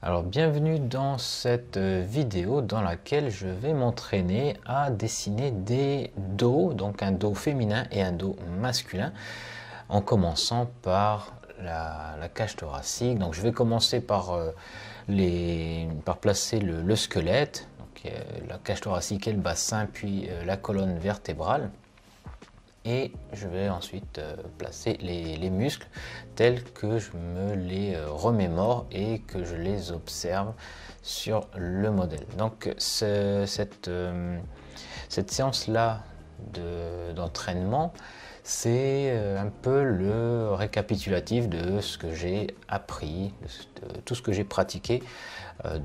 Alors bienvenue dans cette vidéo dans laquelle je vais m'entraîner à dessiner des dos, donc un dos féminin et un dos masculin, en commençant par la cage thoracique. Donc je vais commencer par, par placer le squelette, donc, la cage thoracique et le bassin, puis la colonne vertébrale. Et je vais ensuite placer les muscles tels que je me les remémore et que je les observe sur le modèle. Donc cette séance-là d'entraînement, c'est un peu le récapitulatif de ce que j'ai appris, de tout ce que j'ai pratiqué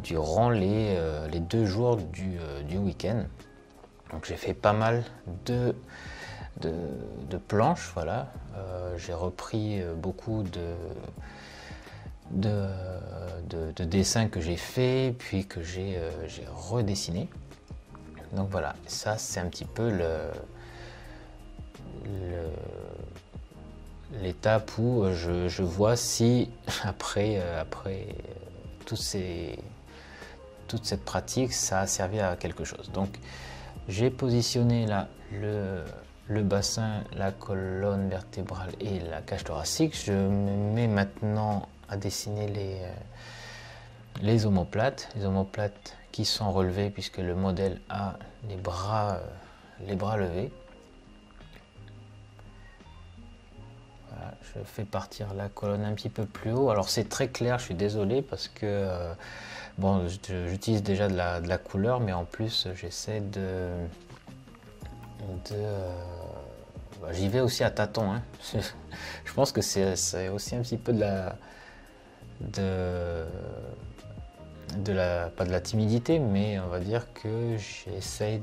durant les 2 jours du week-end. Donc j'ai fait pas mal de planches, voilà. J'ai repris beaucoup de dessins que j'ai fait, puis que j'ai redessiné. Donc voilà, ça c'est un petit peu l'étape où je vois si après toute cette pratique, ça a servi à quelque chose. Donc j'ai positionné là le bassin, la colonne vertébrale et la cage thoracique. Je me mets maintenant à dessiner les omoplates. Les omoplates qui sont relevées puisque le modèle a les bras levés. Voilà, je fais partir la colonne un petit peu plus haut. Alors c'est très clair, je suis désolé parce que bon, j'utilise déjà de la couleur, mais en plus j'essaie j'y vais aussi à tâtons, hein. Je pense que c'est aussi un petit peu pas de la timidité, mais on va dire que j'essaie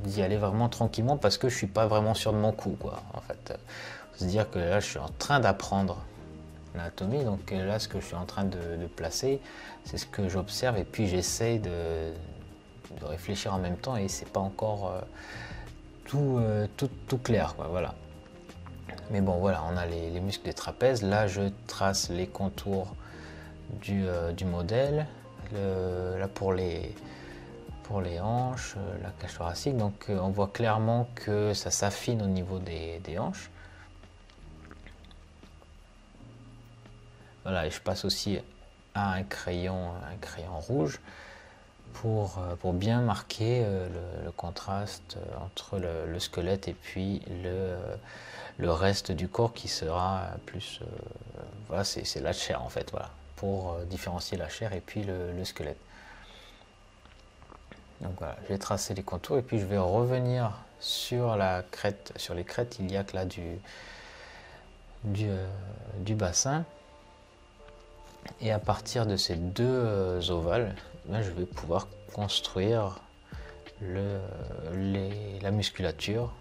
d'y aller vraiment tranquillement parce que je suis pas vraiment sûr de mon coup, quoi. En fait, faut se dire que là je suis en train d'apprendre l'anatomie, donc là ce que je suis en train de placer, c'est ce que j'observe et puis j'essaie de réfléchir en même temps et c'est pas encore tout clair, quoi, voilà. Mais bon, voilà, on a les muscles des trapèzes. Là, je trace les contours du modèle. Là, pour les hanches, la cage thoracique. Donc, on voit clairement que ça s'affine au niveau des hanches. Voilà, et je passe aussi à un crayon rouge pour bien marquer le contraste entre le squelette et puis le reste du corps qui sera plus... voilà, c'est la chair en fait, voilà, pour différencier la chair et puis le squelette. Donc voilà, je vais tracer les contours et puis je vais revenir sur la crête. Sur les crêtes iliaques là du bassin. Et à partir de ces deux ovales, ben, je vais pouvoir construire la musculature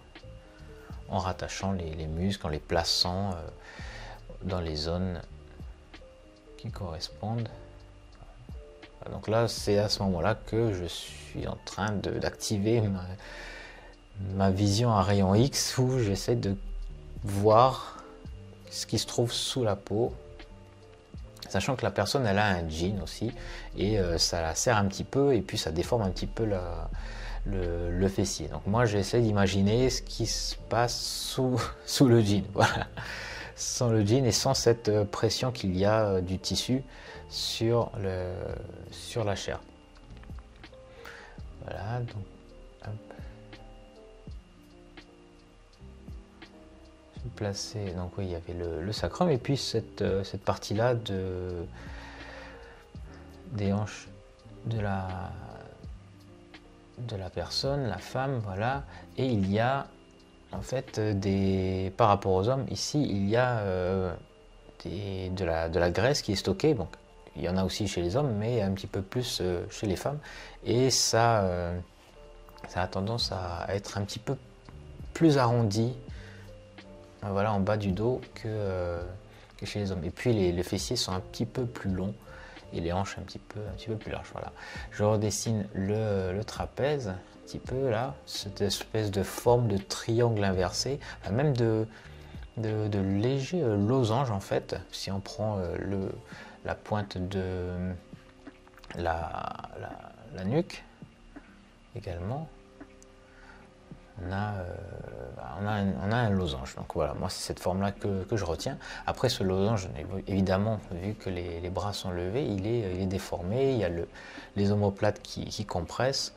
en rattachant les muscles, en les plaçant dans les zones qui correspondent. Donc là, c'est à ce moment-là que je suis en train d'activer ma vision à rayon X où j'essaie de voir ce qui se trouve sous la peau. Sachant que la personne, elle a un jean aussi, et ça la serre un petit peu, et puis ça déforme un petit peu le fessier. Donc moi, j'essaie d'imaginer ce qui se passe sous le jean, voilà. Sans le jean et sans cette pression qu'il y a du tissu sur la chair. Voilà, donc, hop. Placé, donc oui, il y avait le sacrum et puis cette partie là des hanches de la personne, la femme, voilà. Et il y a en fait par rapport aux hommes ici, il y a de la graisse qui est stockée. Donc il y en a aussi chez les hommes, mais un petit peu plus chez les femmes, et ça a tendance à être un petit peu plus arrondi, voilà, en bas du dos que chez les hommes. Et puis les fessiers sont un petit peu plus longs et les hanches un petit peu plus larges. Voilà. Je redessine le trapèze un petit peu là, cette espèce de forme de triangle inversé, enfin, même de légers losanges en fait. Si on prend la pointe la nuque également. On a un losange. Donc voilà, moi c'est cette forme-là que je retiens. Après ce losange, évidemment, vu que les bras sont levés, il est déformé. Il y a les omoplates qui compressent.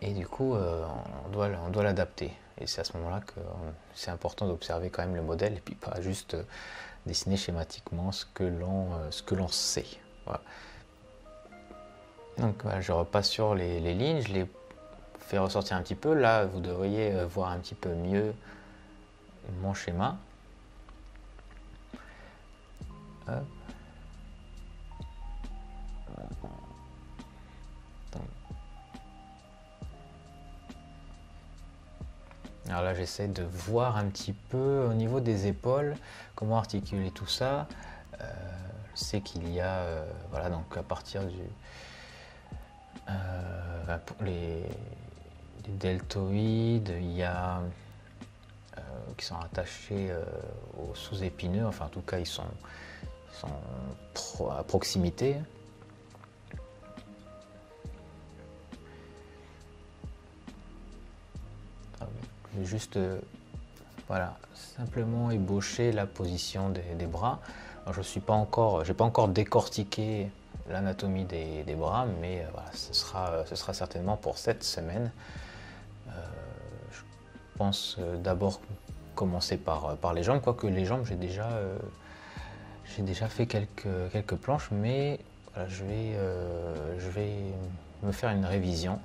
Et du coup, on doit l'adapter. Et c'est à ce moment-là que c'est important d'observer quand même le modèle et puis pas juste dessiner schématiquement ce que l'on sait. Voilà. Donc voilà, je repasse sur les lignes, je les fais ressortir un petit peu. Là, vous devriez voir un petit peu mieux mon schéma. Hop. Alors là, j'essaie de voir un petit peu au niveau des épaules, comment articuler tout ça. Je sais qu'il y a, voilà, donc à partir pour les deltoïdes, il y a qui sont attachés aux sous-épineux, enfin en tout cas ils sont à proximité. Juste voilà, simplement ébaucher la position des bras. Alors, j'ai pas encore décortiqué l'anatomie des bras, mais voilà, ce sera certainement pour cette semaine. Je pense d'abord commencer par les jambes, quoique les jambes j'ai déjà fait quelques planches, mais voilà, je vais me faire une révision.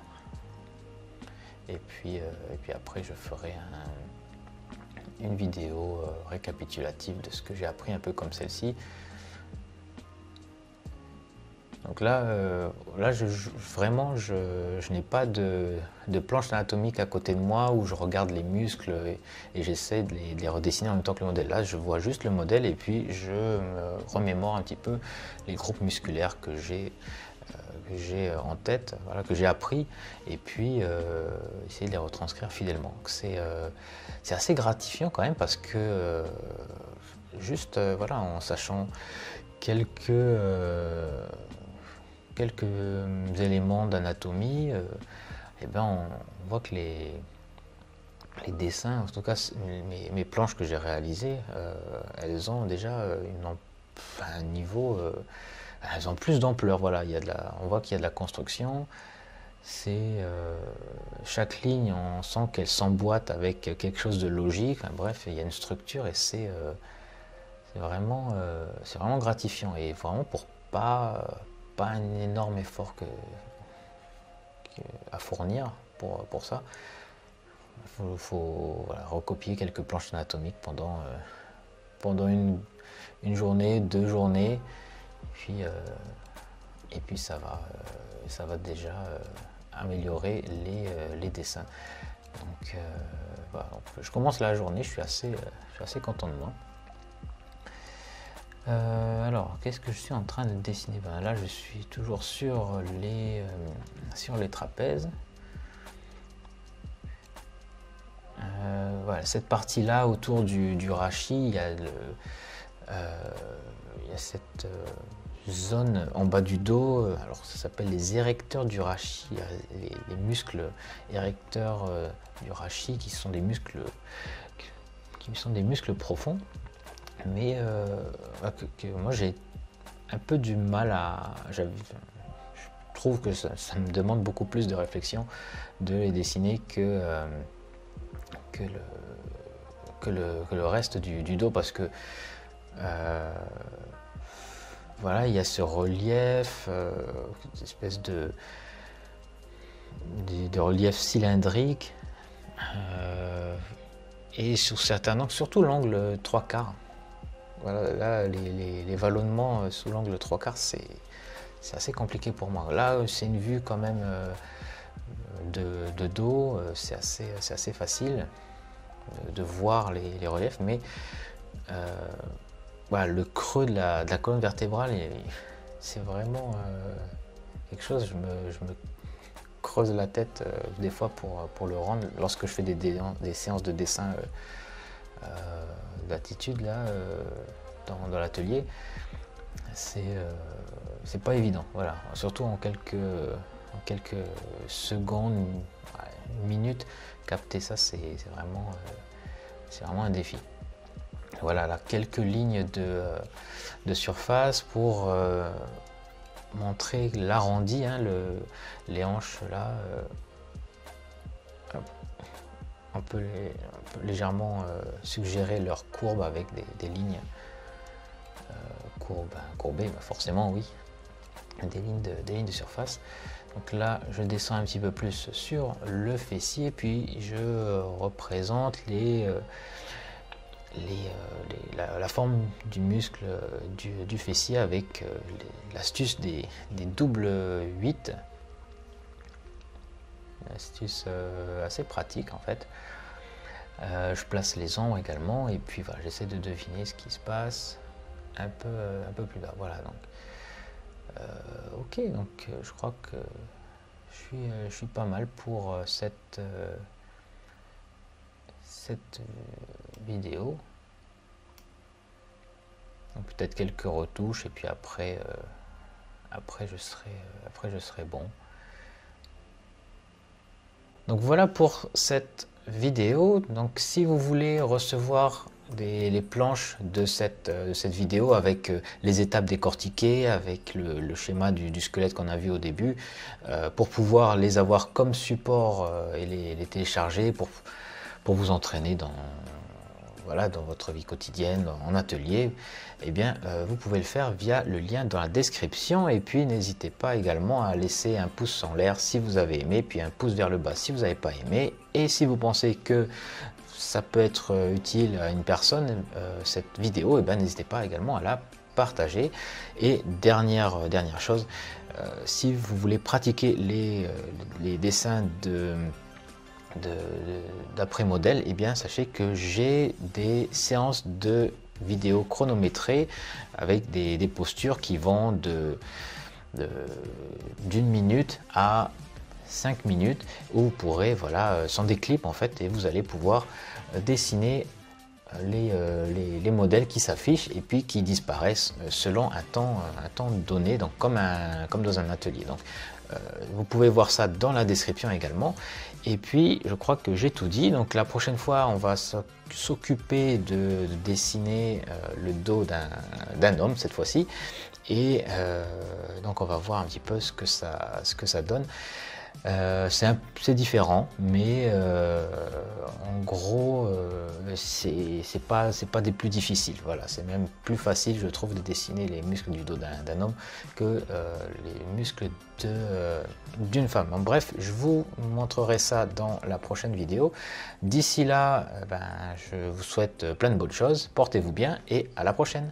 Et puis après, je ferai une vidéo récapitulative de ce que j'ai appris, un peu comme celle-ci. Donc là, vraiment, je n'ai pas de planche anatomique à côté de moi où je regarde les muscles et j'essaie de les redessiner en même temps que le modèle. Là, je vois juste le modèle et puis je me remémore un petit peu les groupes musculaires que j'ai en tête, voilà, que j'ai appris, et puis essayer de les retranscrire fidèlement. C'est assez gratifiant quand même parce que juste voilà, en sachant quelques éléments d'anatomie, et ben on voit que les dessins, en tout cas mes planches que j'ai réalisées, elles ont déjà un niveau, elles ont plus d'ampleur. Voilà, on voit qu'il y a de la construction. Chaque ligne, on sent qu'elle s'emboîte avec quelque chose de logique. Enfin, bref, il y a une structure et c'est vraiment gratifiant, et vraiment pour pas un énorme effort à fournir pour ça. Il faut voilà, recopier quelques planches anatomiques pendant une journée, 2 journées, et puis ça va déjà améliorer les dessins. Donc, voilà, je commence la journée, je suis assez content de moi. Alors, qu'est-ce que je suis en train de dessiner? Là, je suis toujours sur les trapèzes. Voilà, cette partie-là autour du rachis, il y a cette zone en bas du dos. Alors, ça s'appelle les érecteurs du rachis. Les muscles érecteurs du rachis qui sont des muscles profonds. Mais moi j'ai un peu du mal je trouve que ça me demande beaucoup plus de réflexion de les dessiner que le reste du dos, parce que voilà, il y a ce relief, cette espèce de relief cylindrique, et sur certains angles, surtout l'angle 3/4. Voilà, là, les vallonnements sous l'angle 3/4, c'est assez compliqué pour moi. Là, c'est une vue quand même de dos, c'est assez facile de voir les reliefs, mais voilà, le creux de la colonne vertébrale, c'est vraiment quelque chose. Je me creuse la tête des fois pour le rendre, lorsque je fais des séances de dessin d'attitude là dans l'atelier. c'est pas évident, voilà, surtout en quelques secondes, minutes, capter ça c'est vraiment un défi. Voilà, là, quelques lignes de surface pour montrer l'arrondi, hein, les hanches là, on peut légèrement suggérer leur courbe avec des lignes courbées, bah forcément oui, des lignes de surface. Donc là, je descends un petit peu plus sur le fessier, puis je représente la forme du muscle du fessier avec l'astuce des doubles 8. Une astuce assez pratique en fait. Je place les ombres également et puis voilà, j'essaie de deviner ce qui se passe un peu plus bas. Voilà, donc ok, donc je crois que je suis pas mal pour cette vidéo. Peut-être quelques retouches et puis après je serai bon. Donc voilà pour cette vidéo. Donc si vous voulez recevoir les planches de cette vidéo avec les étapes décortiquées, avec le schéma du squelette qu'on a vu au début, pour pouvoir les avoir comme support et les télécharger pour vous entraîner dans votre vie quotidienne, en atelier, eh bien, vous pouvez le faire via le lien dans la description. Et puis, n'hésitez pas également à laisser un pouce en l'air si vous avez aimé, puis un pouce vers le bas si vous n'avez pas aimé. Et si vous pensez que ça peut être utile à une personne, cette vidéo, eh bien, n'hésitez pas également à la partager. Et dernière chose, si vous voulez pratiquer les dessins d'après modèle, et bien sachez que j'ai des séances de vidéos chronométrées avec des postures qui vont d'une minute à 5 minutes où vous pourrez, voilà, sont des clips en fait, et vous allez pouvoir dessiner les modèles qui s'affichent et puis qui disparaissent selon un temps donné, donc comme dans un atelier. Donc vous pouvez voir ça dans la description également. Et puis je crois que j'ai tout dit. Donc la prochaine fois on va s'occuper de dessiner le dos d'un homme cette fois-ci. Et donc on va voir un petit peu ce que ça donne. C'est différent, mais en gros c'est pas des plus difficiles. Voilà, c'est même plus facile, je trouve, de dessiner les muscles du dos d'un homme que les muscles d'une femme. En bref, je vous montrerai ça dans la prochaine vidéo. D'ici là, je vous souhaite plein de bonnes choses, portez-vous bien et à la prochaine.